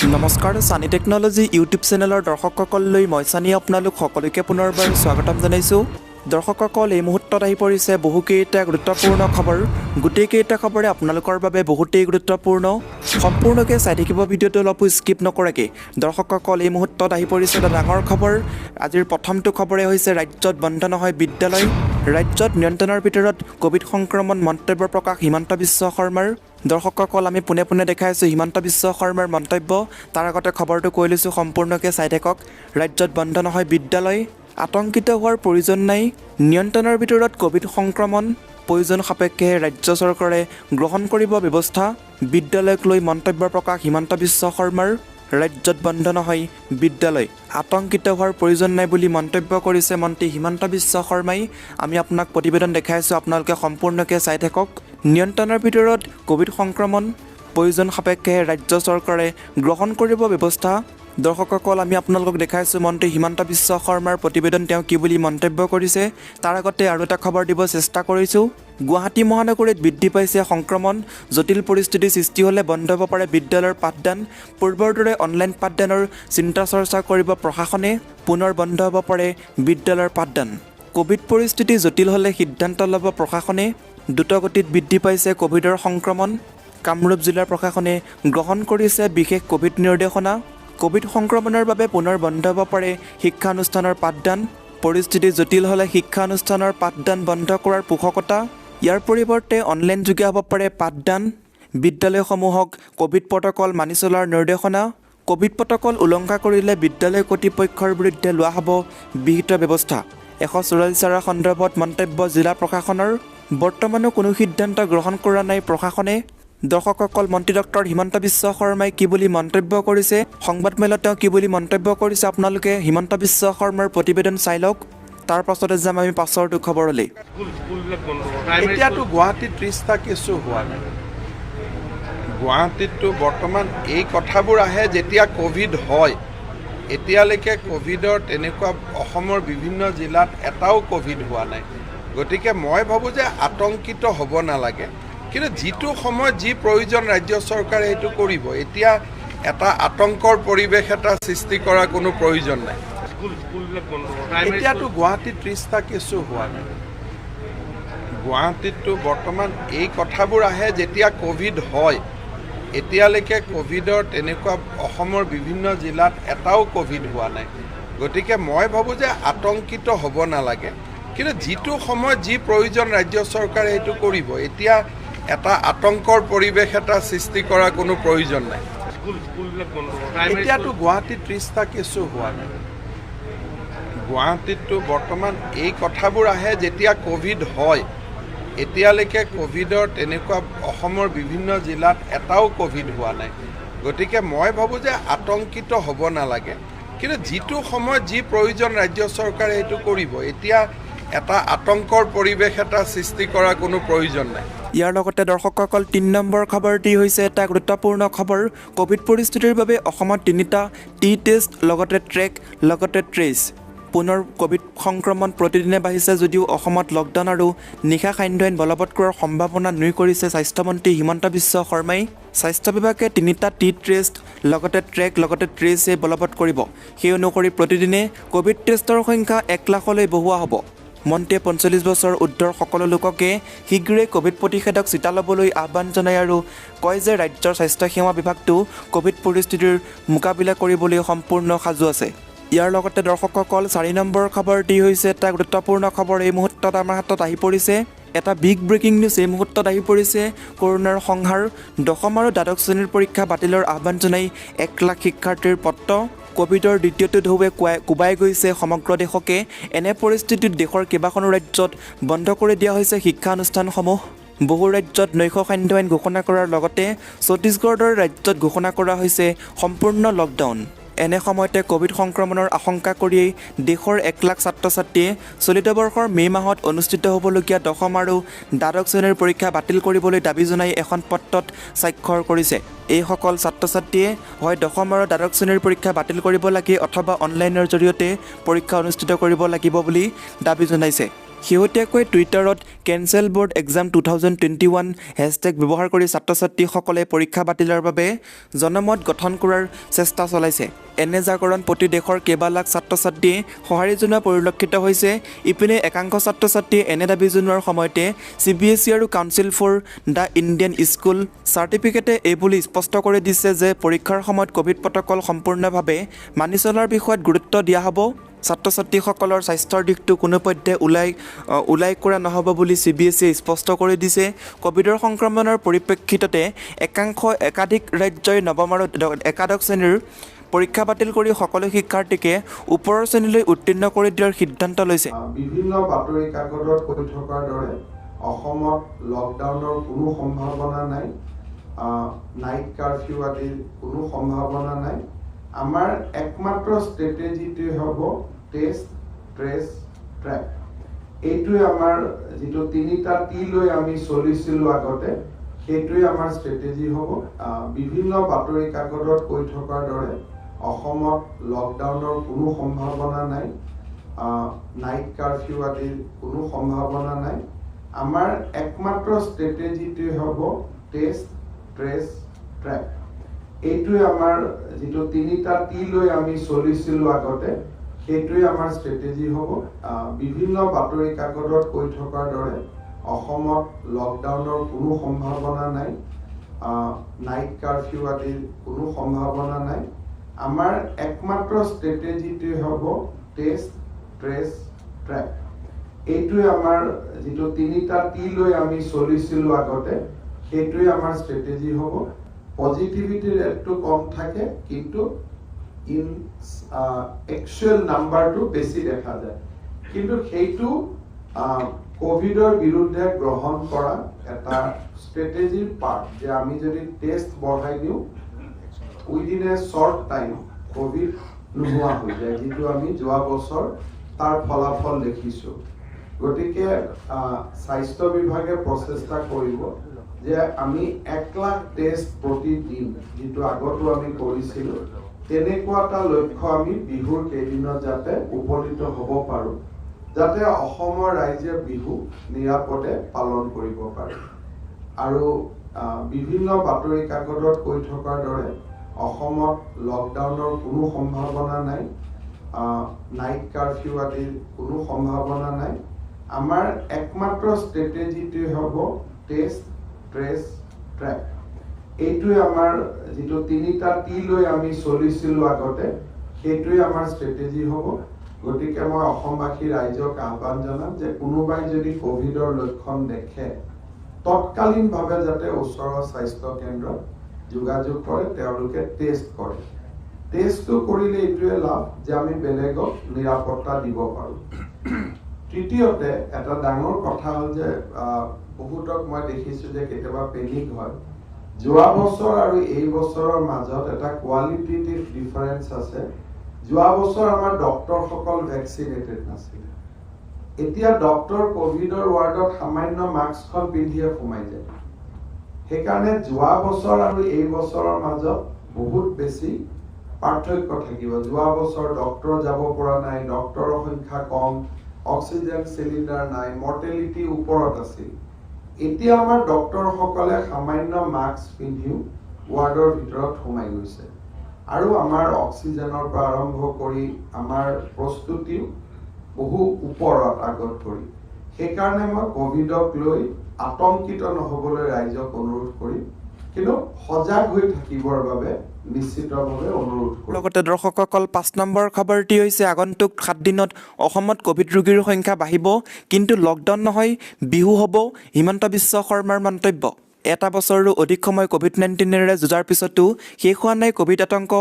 নমস্কাৰ সানি technology YouTube চেনেলৰ দৰ্শকসকললৈ মই সানি আপোনালোক সকলোকে পুনৰবাৰ স্বাগতম জনাইছোঁ। দৰ্শকসকল এই মুহূৰ্তত আহি পৰিছে বহুকেইটা গুৰুত্বপূৰ্ণ খবৰ। গোটেইকেইটা খবৰে আপোনালোকৰ বাবে বহুতেই গুৰুত্বপূৰ্ণ। সম্পূৰ্ণকৈ চাই থাকিব ভিডিঅ'টো অলপো স্কিপ নকৰাকৈ। দৰ্শকসকল এই মুহূৰ্তত আহি পৰিছে এটা ডাঙৰ খবৰ। আজিৰ প্ৰথমটো খবৰে হৈছে ৰাজ্যত বন্ধ নহয় বিদ্যালয়। ৰাজ্যত নিয়ন্ত্ৰণৰ ভিতৰত কোভিড সংক্ৰমণ মন্তব্য প্ৰকাশ হিমন্ত বিশ্ব শৰ্মাৰ। দৰ্শকসকল আমি পোনে পোনে দেখাই আছোঁ হিমন্ত বিশ্ব শৰ্মাৰ মন্তব্য। তাৰ আগতে খবৰটো কৈ লৈছোঁ, সম্পূৰ্ণকৈ চাই থাকক। ৰাজ্যত বন্ধ নহয় বিদ্যালয়, আতংকিত হোৱাৰ প্ৰয়োজন নাই। নিয়ন্ত্ৰণৰ ভিতৰত কোভিড সংক্ৰমণ, প্ৰয়োজন সাপেক্ষে ৰাজ্য চৰকাৰে গ্ৰহণ কৰিব ব্যৱস্থা। বিদ্যালয়ক লৈ মন্তব্য প্ৰকাশ হিমন্ত বিশ্ব শৰ্মাৰ। ৰাজ্যত বন্ধ নহয় বিদ্যালয়, আতংকিত হোৱাৰ প্ৰয়োজন নাই বুলি মন্তব্য কৰিছে মন্ত্ৰী হিমন্ত বিশ্ব শৰ্মাই। আমি আপোনাক প্ৰতিবেদন দেখাই আছোঁ, আপোনালোকে সম্পূৰ্ণকৈ চাই থাকক। নিয়ন্ত্ৰণৰ ভিতৰত কোভিড সংক্ৰমণ, প্ৰয়োজন সাপেক্ষে ৰাজ্য চৰকাৰে গ্ৰহণ কৰিব ব্যৱস্থা। দৰ্শকসকল আমি আপোনালোকক দেখাইছোঁ মন্ত্ৰী হিমন্ত বিশ্ব শৰ্মাৰ প্ৰতিবেদন, তেওঁ কি বুলি মন্তব্য কৰিছে। তাৰ আগতে আৰু এটা খবৰ দিব চেষ্টা কৰিছোঁ। গুৱাহাটী মহানগৰীত বৃদ্ধি পাইছে সংক্ৰমণ, জটিল পৰিস্থিতিৰ সৃষ্টি হ'লে বন্ধ হ'ব পাৰে বিদ্যালয়ৰ পাঠদান। পূৰ্বৰ দৰে অনলাইন পাঠদানৰ চিন্তা চৰ্চা কৰিব প্ৰশাসনে, পুনৰ বন্ধ হ'ব পাৰে বিদ্যালয়ৰ পাঠদান। কোভিড পৰিস্থিতি জটিল হ'লে সিদ্ধান্ত ল'ব প্ৰশাসনে। দ্ৰুতগতিত বৃদ্ধি পাইছে কোভিডৰ সংক্ৰমণ, কামৰূপ জিলাৰ প্ৰশাসনে গ্ৰহণ কৰিছে বিশেষ কোভিড নিৰ্দেশনা। কোভিড সংক্ৰমণৰ বাবে পুনৰ বন্ধ হ'ব পাৰে শিক্ষানুষ্ঠানৰ পাঠদান। পৰিস্থিতি জটিল হ'লে শিক্ষানুষ্ঠানৰ পাঠদান বন্ধ কৰাৰ পোষকতা। ইয়াৰ পৰিৱৰ্তে অনলাইন যোগে হ'ব পাৰে পাঠদান। বিদ্যালয়সমূহক কোভিড প্ৰট'কল মানি চলাৰ নিৰ্দেশনা। কোভিড প্ৰট'কল উলংঘা কৰিলে বিদ্যালয় কৰ্তৃপক্ষৰ বিৰুদ্ধে লোৱা হ'ব বিহিত ব্যৱস্থা। 144 ধাৰা সন্দৰ্ভত মন্তব্য জিলা প্ৰশাসনৰ। বৰ্তমানো কোনো সিদ্ধান্ত গ্ৰহণ কৰা নাই প্ৰশাসনে। দৰ্শকসকল মন্ত্ৰী ডক্টৰ হিমন্ত বিশ্ব শৰ্মাই কি বুলি মন্তব্য কৰিছে, সংবাদমেলত তেওঁ কি বুলি মন্তব্য কৰিছে, আপোনালোকে হিমন্ত বিশ্ব শৰ্মাৰ প্ৰতিবেদন চাই লওক। তাৰ পাছতে যাম আমি পাছৰটো খবৰলৈ। এতিয়াতো গুৱাহাটীত 30টা কেছো হোৱা নাই। গুৱাহাটীততো বৰ্তমান এই কথাবোৰ আহে যেতিয়া ক'ভিড হয়। এতিয়ালৈকে ক'ভিডৰ তেনেকুৱা অসমৰ বিভিন্ন জিলাত এটাও ক'ভিড হোৱা নাই। গতিকে মই ভাবোঁ যে আতংকিত হ'ব নালাগে, কিন্তু যিটো সময়ত যি প্ৰয়োজন ৰাজ্য চৰকাৰে সেইটো কৰিব। এতিয়া এটা আতংকৰ পৰিৱেশ এটা সৃষ্টি কৰাৰ কোনো প্ৰয়োজন নাই। এতিয়াতো গুৱাহাটীত 30টা কেছো হোৱা নাই। গুৱাহাটীততো বৰ্তমান এই কথাবোৰ আহে যেতিয়া ক'ভিড হয়। এতিয়ালৈকে ক'ভিডৰ তেনেকুৱা অসমৰ বিভিন্ন জিলাত এটাও ক'ভিড হোৱা নাই। গতিকে মই ভাবোঁ যে আতংকিত হ'ব নালাগে, কিন্তু যিটো সময়ত যি প্ৰয়োজন ৰাজ্য চৰকাৰে সেইটো কৰিব। এতিয়া এটা আতংকৰ পৰিৱেশ এটা সৃষ্টি কৰাৰ কোনো প্ৰয়োজন নাই। এতিয়াতো গুৱাহাটীত 30টা কেছো হোৱা নাই। গুৱাহাটীততো বৰ্তমান এই কথাবোৰ আহে যেতিয়া ক'ভিড হয়। এতিয়ালৈকে ক'ভিডৰ তেনেকুৱা অসমৰ বিভিন্ন জিলাত এটাও ক'ভিড হোৱা নাই। গতিকে মই ভাবোঁ যে আতংকিত হ'ব নালাগে, কিন্তু যিটো সময়ত যি প্ৰয়োজন ৰাজ্য চৰকাৰে সেইটো কৰিব। এতিয়া এটা আতংকৰ পৰিৱেশ এটা সৃষ্টি কৰাৰ কোনো প্ৰয়োজন নাই। ইয়াৰ লগতে দৰ্শকসকল 3 নম্বৰ খবৰটি হৈছে এটা গুৰুত্বপূৰ্ণ খবৰ। কোভিড পৰিস্থিতিৰ বাবে অসমত 3টা টি টেষ্ট, লগতে ট্ৰেক, লগতে ট্ৰেচ। পুনৰ কোভিড সংক্ৰমণ প্ৰতিদিনে বাঢ়িছে যদিও অসমত লকডাউন আৰু নিশা সান্ধ্য আইন বলবৎ কৰাৰ সম্ভাৱনা নুই কৰিছে স্বাস্থ্যমন্ত্ৰী হিমন্ত বিশ্ব শৰ্মাই। স্বাস্থ্য বিভাগে 3টা টি টেষ্ট, লগতে ট্ৰেক, লগতে ট্ৰেচে বলবৎ কৰিব। সেই অনুসৰি প্ৰতিদিনে কোভিড টেষ্টৰ সংখ্যা 1 লাখলৈ বঢ়োৱা হ'ব। মন্ত্ৰীয়ে 45 বছৰ ঊৰ্ধৰ সকলো লোককে শীঘ্ৰেই কোভিড প্ৰতিষেধক চিটা ল'বলৈ আহ্বান জনায় আৰু কয় যে ৰাজ্যৰ স্বাস্থ্যসেৱা বিভাগটো কোভিড পৰিস্থিতিৰ মোকাবিলা কৰিবলৈ সম্পূৰ্ণ সাজু আছে। ইয়াৰ লগতে দৰ্শকসকল 4 নম্বৰ খবৰটি হৈছে এটা গুৰুত্বপূৰ্ণ খবৰ। এই মুহূৰ্তত আমাৰ হাতত আহি পৰিছে এটা বিগ ব্ৰেকিং নিউজ। এই মুহূৰ্তত আহি পৰিছে কৰোণাৰ সংহাৰ। 10ম আৰু দ্বাদশ শ্ৰেণীৰ পৰীক্ষা বাতিলৰ আহ্বান জনাই 1 লাখ শিক্ষাৰ্থীৰ পত্ৰ। কোভিডৰ দ্বিতীয়টো ঢৌৱে কোবাই গৈছে সমগ্ৰ দেশকে। এনে পৰিস্থিতিত দেশৰ কেইবাখনো ৰাজ্যত বন্ধ কৰি দিয়া হৈছে শিক্ষানুষ্ঠানসমূহ। বহু ৰাজ্যত নৈশ সান্ধ্য আইন ঘোষণা কৰাৰ লগতে ছত্তীশগড়ৰ দৰে ৰাজ্যত ঘোষণা কৰা হৈছে সম্পূৰ্ণ লকডাউন। এনে সময়তে কোভিড সংক্ৰমণৰ আশংকা কৰিয়েই দেশৰ 1 লাখ ছাত্ৰ ছাত্ৰীয়ে চলিত বৰ্ষৰ মে' মাহত অনুষ্ঠিত হ'বলগীয়া 10ম আৰু দ্বাদশ শ্ৰেণীৰ পৰীক্ষা বাতিল কৰিবলৈ দাবী জনাই এখন পত্ৰত স্বাক্ষৰ কৰিছে। এইসকল ছাত্ৰ ছাত্ৰীয়ে হয় 10ম আৰু দ্বাদশ শ্ৰেণীৰ পৰীক্ষা বাতিল কৰিব লাগে অথবা অনলাইনৰ জৰিয়তে পৰীক্ষা অনুষ্ঠিত কৰিব লাগিব বুলি দাবী জনাইছে। শেহতীয়াকৈ টুইটাৰত কেঞ্চেল বৰ্ড এক্সাম 2021 হেছটেগ ব্যৱহাৰ কৰি ছাত্ৰ ছাত্ৰীসকলে পৰীক্ষা বাতিলৰ বাবে জনমত গঠন কৰাৰ চেষ্টা চলাইছে। এনে জাগৰণ প্ৰতি দেশৰ কেইবা লাখ ছাত্ৰ ছাত্ৰীয়ে সঁহাৰি জনোৱা পৰিলক্ষিত হৈছে। ইপিনে একাংশ ছাত্ৰ ছাত্ৰীয়ে এনে দাবী জনোৱাৰ সময়তে CBSE আৰু council for the Indian school চাৰ্টিফিকেটে এইবুলি স্পষ্ট কৰি দিছে যে পৰীক্ষাৰ সময়ত ক'ভিড প্ৰট'কল সম্পূৰ্ণভাৱে মানি চলাৰ বিষয়ত গুৰুত্ব দিয়া হ'ব। ছাত্ৰ ছাত্ৰীসকলৰ স্বাস্থ্যৰ দিশটো কোনোপধ্যে ওলাই কৰা নহ'ব বুলি CBSE স্পষ্ট কৰি দিছে। ক'ভিডৰ সংক্ৰমণৰ পৰিপ্ৰেক্ষিততে একাধিক ৰাজ্যই নৱম আৰু একাদশ শ্ৰেণীৰ পৰীক্ষা বাতিল কৰি সকলো শিক্ষাৰ্থীকে ওপৰৰ শ্ৰেণীলৈ উত্তীৰ্ণ কৰি দিয়াৰ সিদ্ধান্ত লৈছে। বিভিন্ন বাতৰি কাকতত কৈ থকাৰ দৰে অসমত লকডাউনৰ কোনো সম্ভাৱনা নাই, নাইট কাৰফিউ আদিৰ কোনো সম্ভাৱনা নাই। আমাৰ একমাত্ৰ ষ্ট্ৰেটেজিটোৱে হ'ব টেষ্ট, ট্ৰেছ, ট্ৰেক। এইটোৱে আমাৰ যিটো 3টা T লৈ আমি চলিছিলোঁ আগতে, সেইটোৱে আমাৰ ষ্ট্ৰেটেজি হ'ব। বিভিন্ন বাতৰি কাকতত কৈ থকাৰ দৰে অসমত লকডাউনৰ কোনো সম্ভাৱনা নাই, নাইট কাৰফিউ আদিৰ কোনো সম্ভাৱনা নাই। আমাৰ একমাত্ৰ ষ্ট্ৰেটেজিটোৱে হ'ব টেষ্ট, ট্ৰেছ, ট্ৰেক। এইটোৱে আমাৰ যিটো 3টা T লৈ আমি চলিছিলোঁ আগতে, সেইটোৱে আমাৰ ষ্ট্ৰেটেজি হ'ব। বিভিন্ন বাতৰি কাকতত কৈ থকাৰ দৰে অসমত লকডাউনৰ কোনো সম্ভাৱনা নাই, নাইট কাৰফিউ আদিৰ কোনো সম্ভাৱনা নাই। আমাৰ একমাত্ৰ ষ্ট্ৰেটেজিটোৱে হ'ব টেষ্ট, ট্ৰেছ, ট্ৰেক। এইটোৱে আমাৰ যিটো 3টা T লৈ আমি চলিছিলোঁ আগতে, সেইটোৱে আমাৰ ষ্ট্ৰেটেজি হ'ব। পজিটিভিটি ৰেটটো কম থাকে, কিন্তু একচুৱেল নাম্বাৰটো বেছি দেখা যায়। কিন্তু সেইটো ক'ভিডৰ বিৰুদ্ধে গ্ৰহণ কৰা এটা ষ্ট্ৰেটেজিৰ পাৰ্ট, যে আমি যদি টেষ্ট বঢ়াই দিওঁ within a short time Covid নোহোৱা হৈ যায়, যিটো আমি যোৱা বছৰ তাৰ ফলাফল দেখিছোঁ। গতিকে স্বাস্থ্য বিভাগে প্ৰচেষ্টা কৰিব যে আমি 1 লাখ টেষ্ট প্ৰতিদিন, যিটো আগতো আমি কৰিছিলোঁ, তেনেকুৱা এটা লক্ষ্য আমি বিহুৰ কেইদিনত যাতে উপনীত হ'ব পাৰোঁ, যাতে অসমৰ ৰাইজে বিহু নিৰাপদে পালন কৰিব পাৰে। আৰু বিভিন্ন বাতৰি কাকতত কৈ থকাৰ দৰে অসমত লকডাউনৰ কোনো সম্ভাৱনা নাই, নাইট কাৰফিউ আদিৰ কোনো সম্ভাৱনা নাই। আমাৰ একমাত্ৰ ষ্ট্ৰেটেজিটোৱে হ'ব টেষ্ট, ট্ৰেছ, ট্ৰেক। এইটোৱে আমাৰ যিটো 3টা T লৈ আমি চলিছিলোঁ আগতে, সেইটোৱে আমাৰ ষ্ট্ৰেটেজি হ'ব। গতিকে মই অসমবাসী ৰাইজক আহ্বান জনাম যে কোনোবাই যদি ক'ভিডৰ লক্ষণ দেখে, তৎকালীনভাৱে যাতে ওচৰৰ স্বাস্থ্য কেন্দ্ৰত যোগাযোগ কৰে, তেওঁলোকে টেষ্ট কৰে। টেষ্টটো কৰিলে এইটোৱে লাভ যে আমি বেলেগক নিৰাপত্তা দিব পাৰোঁ। তৃতীয়তে এটা ডাঙৰ কথা হ'ল যে বহুতক মই দেখিছোঁ যে কেতিয়াবা পেনিক হয়। যোৱা বছৰ আৰু এই বছৰৰ মাজত এটা কোৱালিটেটিভ ডিফাৰেঞ্চ আছে। যোৱা বছৰ আমাৰ ডক্টৰসকল ভেকচিনেটেড নাছিলে। এতিয়া ডক্টৰ ক'ভিডৰ ৱাৰ্ডত সামান্য মাস্কখন পিন্ধিয়ে সোমাই যায়। সেইকাৰণে যোৱা বছৰ আৰু এই বছৰৰ মাজত বহুত বেছি পাৰ্থক্য থাকিব। যোৱা বছৰ ডক্টৰ যাব পৰা নাই, ডক্টৰৰ সংখ্যা কম, অক্সিজেন চিলিণ্ডাৰ নাই, মৰ্টেলিটি ওপৰত আছিল। এতিয়া আমাৰ ডক্টৰসকলে সামান্য মাস্ক পিন্ধিও ৱাৰ্ডৰ ভিতৰত সোমাই গৈছে। আৰু আমাৰ অক্সিজেনৰ পৰা আৰম্ভ কৰি আমাৰ প্ৰস্তুতিও বহু ওপৰত আগত কৰি। সেইকাৰণে মই ক'ভিডক লৈ আতংকিত নহ'বলৈ ৰাইজক অনুৰোধ কৰিম, কিন্তু সজাগ হৈ থাকিবৰ বাবে নিশ্চিতভাৱে অনুৰোধ কৰিম। লগতে দৰ্শকসকল 5 নম্বৰ খবৰটি হৈছে আগন্তুক 7 দিনত অসমত ক'ভিড ৰোগীৰ সংখ্যা বাঢ়িব, কিন্তু লকডাউন নহয়, বিহু হ'ব, হিমন্ত বিশ্ব শৰ্মাৰ মন্তব্য। এটা বছৰৰো অধিক সময় ক'ভিড-19ৰে যুঁজাৰ পিছতো শেষ হোৱা নাই ক'ভিড আতংক।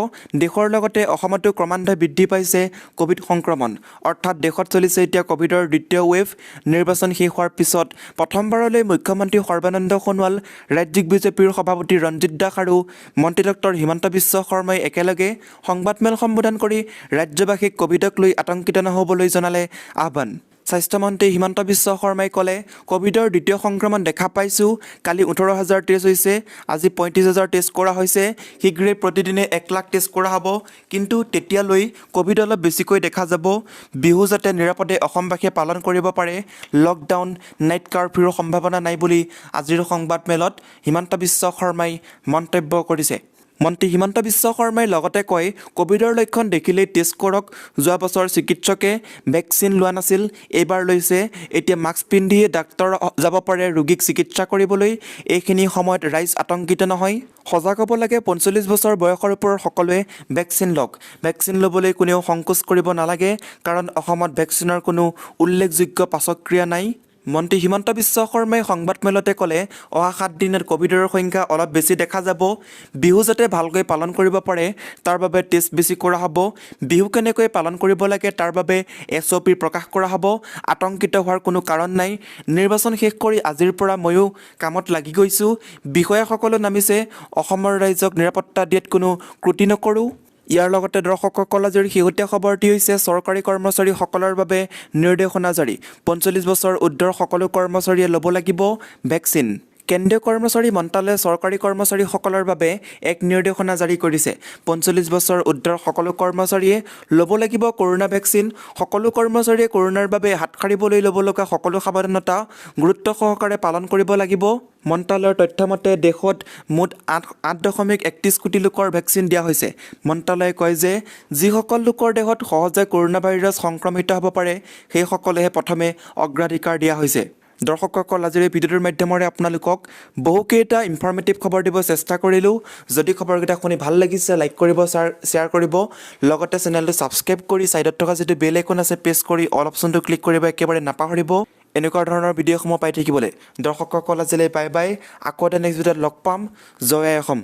দেশৰ লগতে অসমতো ক্ৰমান্বয়ে বৃদ্ধি পাইছে ক'ভিড সংক্ৰমণ। অৰ্থাৎ দেশত চলিছে এতিয়া ক'ভিডৰ দ্বিতীয় ৱেভ। নিৰ্বাচন শেষ হোৱাৰ পিছত প্ৰথমবাৰলৈ মুখ্যমন্ত্ৰী সৰ্বানন্দ সোণোৱাল, ৰাজ্যিক বিজেপিৰ সভাপতি ৰঞ্জিত দাস আৰু মন্ত্ৰী ডক্টৰ হিমন্ত বিশ্ব শৰ্মাই একেলগে সংবাদমেল সম্বোধন কৰি ৰাজ্যবাসীক ক'ভিডক লৈ আতংকিত নহ'বলৈ জনালে আহ্বান। স্বাস্থ্যমন্ত্ৰী হিমন্ত বিশ্ব শৰ্মাই ক'লে ক'ভিডৰ দ্বিতীয় সংক্ৰমণ দেখা পাইছোঁ। কালি 18,000 টেষ্ট হৈছে, আজি 35,000 টেষ্ট কৰা হৈছে। শীঘ্ৰেই প্ৰতিদিনে 1 লাখ টেষ্ট কৰা হ'ব, কিন্তু তেতিয়ালৈ ক'ভিড অলপ বেছিকৈ দেখা যাব। বিহু যাতে নিৰাপদে অসমবাসীয়ে পালন কৰিব পাৰে, লকডাউন, নাইট কাৰফিউৰ সম্ভাৱনা নাই বুলি আজিৰ সংবাদমেলত হিমন্ত বিশ্ব শৰ্মাই মন্তব্য কৰিছে। মন্ত্ৰী হিমন্ত বিশ্ব শৰ্মাই লগতে কয়, ক'ভিডৰ লক্ষণ দেখিলেই টেষ্ট কৰক। যোৱা বছৰ চিকিৎসকে ভেকচিন লোৱা নাছিল, এইবাৰ লৈছে। এতিয়া মাস্ক পিন্ধিয়ে ডাক্তৰ যাব পাৰে ৰোগীক চিকিৎসা কৰিবলৈ। এইখিনি সময়ত ৰাইজ আতংকিত নহয়, সজাগ হ'ব লাগে। 45 বছৰ বয়সৰ ওপৰৰ সকলোৱে ভেকচিন লওক। ভেকচিন ল'বলৈ কোনেও সংকোচ কৰিব নালাগে, কাৰণ অসমত ভেকচিনৰ কোনো উল্লেখযোগ্য পাৰ্শ্বক্ৰিয়া নাই। মন্ত্ৰী হিমন্ত বিশ্ব শৰ্মাই সংবাদমেলতে ক'লে, অহা 7 দিনত ক'ভিডৰ সংখ্যা অলপ বেছি দেখা যাব। বিহু যাতে ভালকৈ পালন কৰিব পাৰে, তাৰ বাবে টেষ্ট বেছি কৰা হ'ব। বিহু কেনেকৈ পালন কৰিব লাগে তাৰ বাবে SOP প্ৰকাশ কৰা হ'ব। আতংকিত হোৱাৰ কোনো কাৰণ নাই। নিৰ্বাচন শেষ কৰি আজিৰ পৰা ময়ো কামত লাগি গৈছোঁ। বিষয়াসকলো নামিছে। অসমৰ ৰাইজক নিৰাপত্তা দিয়াত কোনো ক্ৰুটি নকৰোঁ। ইয়াৰ লগতে দৰ্শকসকল আজিৰ শেহতীয়া খবৰটি হৈছে চৰকাৰী কৰ্মচাৰীসকলৰ বাবে নিৰ্দেশনা জাৰি। 45 বছৰ ঊৰ্ধ্বৰ সকলো কৰ্মচাৰীয়ে ল'ব লাগিব ভেকচিন। কেন্দ্ৰীয় কৰ্মচাৰী মন্ত্ৰালয়ে চৰকাৰী কৰ্মচাৰীসকলৰ বাবে এক নিৰ্দেশনা জাৰি কৰিছে। 45 বছৰ ঊৰ্ধ্বৰ সকলো কৰ্মচাৰীয়ে ল'ব লাগিব কৰোনা ভেকচিন। সকলো কৰ্মচাৰীয়ে কৰোনাৰ বাবে হাত সাৰিবলৈ ল'ব লগা সকলো সাৱধানতা গুৰুত্ব সহকাৰে পালন কৰিব লাগিব। মন্ত্ৰালয়ৰ তথ্যমতে দেশত মুঠ 8.31 কোটি লোকৰ ভেকচিন দিয়া হৈছে। মন্ত্ৰালয়ে কয় যে যিসকল লোকৰ দেহত সহজে কৰোনা ভাইৰাছ সংক্ৰমিত হ'ব পাৰে, সেইসকলেহে প্ৰথমে অগ্ৰাধিকাৰ দিয়া হৈছে। দৰ্শকসকল, আজিৰ এই ভিডিঅ'টোৰ মাধ্যমেৰে আপোনালোকক বহুকেইটা ইনফৰ্মেটিভ খবৰ দিব চেষ্টা কৰিলোঁ। যদি খবৰকেইটা শুনি ভাল লাগিছে, লাইক কৰিব, শ্বেয়াৰ কৰিব। লগতে চেনেলটো ছাবস্ক্ৰাইব কৰি ছাইডত থকা যিটো বেল আইকন আছে প্ৰেছ কৰি অল অপশ্যনটো ক্লিক কৰিব একেবাৰে নাপাহৰিব। এনেকুৱা ধৰণৰ ভিডিঅ'সমূহ পাই থাকিবলৈ। দৰ্শকসকল, আজিলৈ বাই বাই। আকৌ এটা নেক্সট ভিডিঅ'ত লগ পাম। জয় আই অসম।